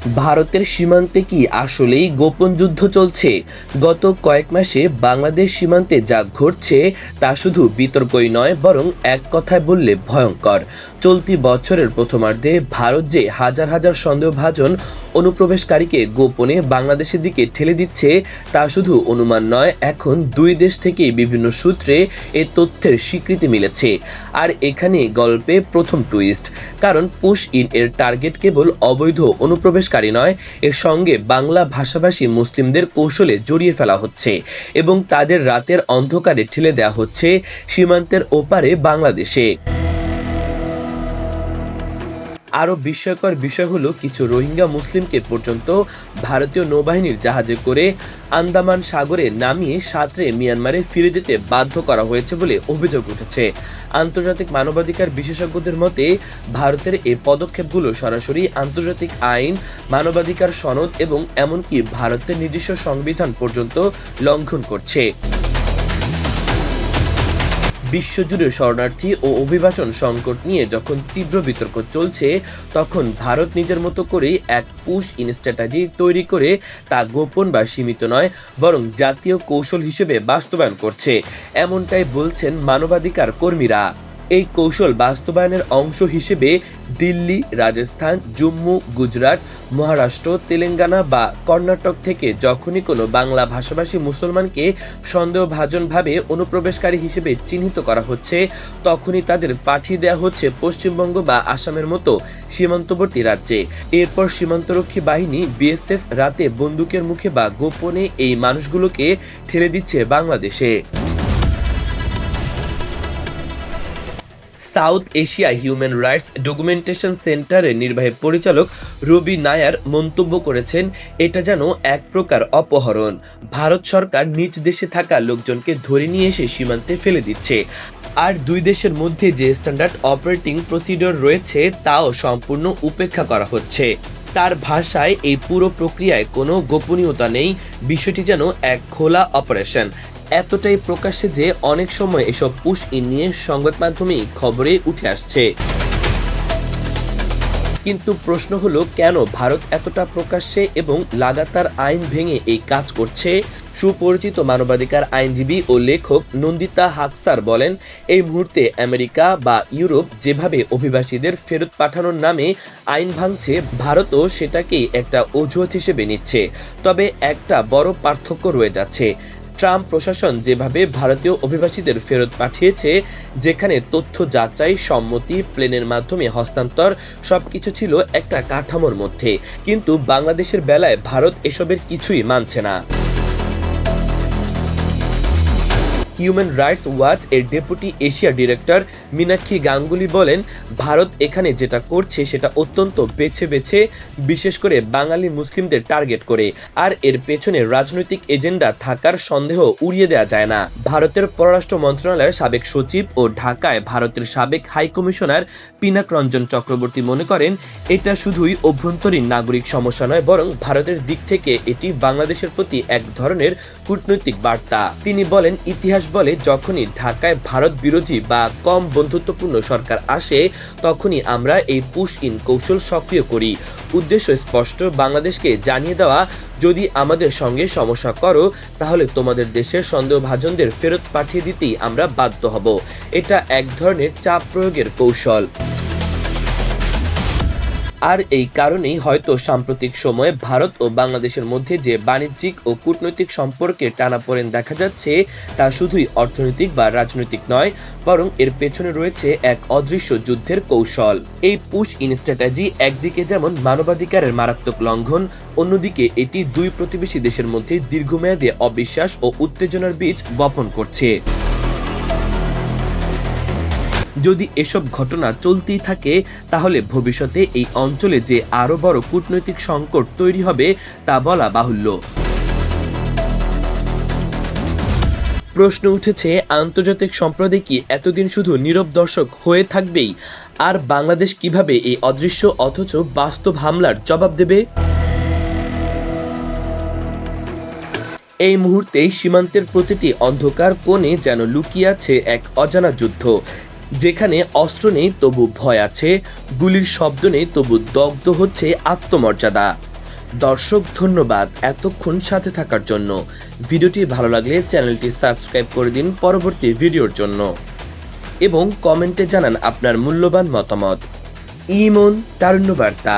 ভারতের সীমান্তে কি আসলেই গোপন যুদ্ধ চলছে? গত কয়েক মাসে বাংলাদেশ সীমান্তে যা ঘটছে তা শুধু বিতর্কই নয়, বরং এক কথায় বললে ভয়ঙ্কর। চলতি বছরের প্রথমার্ধে ভারত যে হাজার হাজার সন্দেহভাজন অনুপ্রবেশকারীকে গোপনে বাংলাদেশের দিকে ঠেলে দিচ্ছে তা শুধু অনুমান নয়, এখন দুই দেশ থেকেই বিভিন্ন সূত্রে এ তথ্যের স্বীকৃতি মিলেছে। আর এখানে গল্পে প্রথম টুইস্ট, কারণ পুশ ইন এর টার্গেট কেবল অবৈধ অনুপ্রবেশকারী নয়, এর সঙ্গে বাংলা ভাষাভাষী মুসলিমদের কৌশলে জড়িয়ে ফেলা হচ্ছে এবং তাদের রাতের অন্ধকারে ঠেলে দেওয়া হচ্ছে সীমান্তের ওপারে বাংলাদেশে। আরও বিস্ময়কর বিষয় হলো, কিছু রোহিঙ্গা মুসলিমকে পর্যন্ত ভারতীয় নৌবাহিনীর জাহাজে করে আন্দামান সাগরে নামিয়ে সাঁতরে মিয়ানমারে ফিরে যেতে বাধ্য করা হয়েছে বলে অভিযোগ উঠেছে। আন্তর্জাতিক মানবাধিকার বিশেষজ্ঞদের মতে ভারতের এই পদক্ষেপগুলো সরাসরি আন্তর্জাতিক আইন, মানবাধিকার সনদ এবং এমনকি ভারতের নিজস্ব সংবিধান পর্যন্ত লঙ্ঘন করছে। বিশ্বজুড়ে শরণার্থী ও অভিবাসন সংকট নিয়ে যখন তীব্র বিতর্ক চলছে, তখন ভারত নিজের মতো করেই এক পুশ ইন স্ট্র্যাটেজি তৈরি করে তা গোপন বা সীমিত নয়, বরং জাতীয় কৌশল হিসেবে বাস্তবায়ন করছে, এমনটাই বলছেন মানবাধিকার কর্মীরা। এই কৌশল বাস্তবায়নের অংশ হিসেবে দিল্লি, রাজস্থান, জম্মু, গুজরাট, মহারাষ্ট্র, তেলেঙ্গানা বা কর্ণাটক থেকে যখনই কোনো বাংলা ভাষাভাষী মুসলমানকে সন্দেহভাজনভাবে অনুপ্রবেশকারী হিসেবে চিহ্নিত করা হচ্ছে, তখনই তাদের পাঠিয়ে দেওয়া হচ্ছে পশ্চিমবঙ্গ বা আসামের মতো সীমান্তবর্তী রাজ্যে। এরপর সীমান্তরক্ষী বাহিনী বিএসএফ রাতে বন্দুকের মুখে বা গোপনে এই মানুষগুলোকে ঠেলে দিচ্ছে বাংলাদেশে। South Asia human rights documentation সেন্টারের নির্বাহী পরিচালক রবি নায়ার মন্তব্য করেছেন, এটা যেন এক প্রকার অপহরণ। ভারত সরকার নিজ দেশে থাকা লোকজনকে ধরে নিয়ে এসে সীমান্তে ফেলে দিচ্ছে, আর দুই দেশের মধ্যে যে স্ট্যান্ডার্ড অপারেটিং প্রসিডিওর রয়েছে তাও সম্পূর্ণ উপেক্ষা করা হচ্ছে। তার ভাষায়, এই পুরো প্রক্রিয়ায় কোনো গোপনীয়তা নেই, বিষয়টি যেন এক খোলা অপারেশন। এতটাই প্রকাশ্যে যে অনেক সময় এসব পুশ ইন নিয়ে সংবাদ মাধ্যমেই খবরে উঠে আসছে। কিন্তু প্রশ্ন হলো, কেন ভারত এতটা প্রকাশ্যে এবং লাগাতার আইন ভেঙে এই কাজ করছে? সুপরিচিত মানবাধিকার আইনজীবী ও লেখক নন্দিতা হাকসার বলেন, এই মুহূর্তে আমেরিকা বা ইউরোপ যেভাবে অভিবাসীদের ফেরত পাঠানোর নামে আইন ভাঙছে, ভারতও সেটাকেই একটা অজুহাত হিসেবে নিচ্ছে। তবে একটা বড় পার্থক্য রয়ে যাচ্ছে। ট্রাম্প প্রশাসন যেভাবে ভারতীয় অভিবাসীদের ফেরত পাঠিয়েছে, যেখানে তথ্য যাচাই, সম্মতি, প্লেনের মাধ্যমে হস্তান্তর সবকিছু ছিল একটা কাঠামোর মধ্যে, কিন্তু বাংলাদেশের বেলায় ভারত এসবের কিছুই মানছে না। হিউম্যান রাইটস ওয়াচ এর deputy Asia director Meenakshi Ganguly বলেন, ভারত এখানে যেটা করছে সেটা অত্যন্ত বেছে বেছে, বিশেষ করে বাঙালি মুসলিমদের টার্গেট করে, আর এর পেছনে রাজনৈতিক এজেন্ডা থাকার সন্দেহ উড়িয়ে দেওয়া যায় না। ভারতের পররাষ্ট্র মন্ত্রণালয়ের সাবেক সচিব ও ঢাকায় ভারতের সাবেক হাই কমিশনার পিনাক রঞ্জন চক্রবর্তী মনে করেন, এটা শুধুই অভ্যন্তরীণ নাগরিক সমস্যা নয়, বরং ভারতের দিক থেকে এটি বাংলাদেশের প্রতি এক ধরনের কূটনৈতিক বার্তা। তিনি বলেন, ইতিহাস বলে যখনই ঢাকায় ভারত বিরোধী বা কম বন্ধুত্বপূর্ণ সরকার আসে, তখনই আমরা এই পুশ ইন কৌশল সক্রিয় করি। উদ্দেশ্য স্পষ্ট, বাংলাদেশকে জানিয়ে দেওয়া, যদি আমাদের সঙ্গে সমস্যা করো তাহলে তোমাদের দেশের সন্দেহভাজনদের ফেরত পাঠিয়ে দিতেই আমরা বাধ্য হব। এটা এক ধরনের চাপ প্রয়োগের কৌশল। আর এই কারণেই হয়তো সাম্প্রতিক সময়ে ভারত ও বাংলাদেশের মধ্যে যে বাণিজ্যিক ও কূটনৈতিক সম্পর্কে টানাপোড়েন দেখা যাচ্ছে, তা শুধুই অর্থনৈতিক বা রাজনৈতিক নয়, বরং এর পেছনে রয়েছে এক অদৃশ্য যুদ্ধের কৌশল। এই পুশ ইন স্ট্র্যাটেজি একদিকে যেমন মানবাধিকারের মারাত্মক লঙ্ঘন, অন্যদিকে এটি দুই প্রতিবেশী দেশের মধ্যে দীর্ঘমেয়াদী অবিশ্বাস ও উত্তেজনার বীজ বপন করছে। যদি এসব ঘটনা চলতেই থাকে, তাহলে ভবিষ্যতে এই অঞ্চলে যে আরও বড় কূটনৈতিক সংকট তৈরি হবে তা বলা বাহুল্য। প্রশ্ন উঠেছে, আন্তর্জাতিক সম্প্রদায় কি এতদিন শুধু নীরব দর্শক হয়ে থাকবেই? আর বাংলাদেশ কিভাবে এই অদৃশ্য অথচ বাস্তব হামলার জবাব দেবে? এই মুহূর্তে সীমান্তের প্রতিটি অন্ধকার কোণে যেন লুকিয়ে আছে এক অজানা যুদ্ধ, যেখানে অস্ত্র নেই তবু ভয় আছে, গুলির শব্দ নেই তবু দগ্ধ হচ্ছে আত্মমর্যাদা। দর্শক ধন্যবাদ এতক্ষণ সাথে থাকার জন্য। ভিডিওটি ভালো লাগলে চ্যানেলটি সাবস্ক্রাইব করে দিন পরবর্তী ভিডিওর জন্য এবং কমেন্টে জানান আপনার মূল্যবান মতামত। ইমন তারুণ্য বার্তা।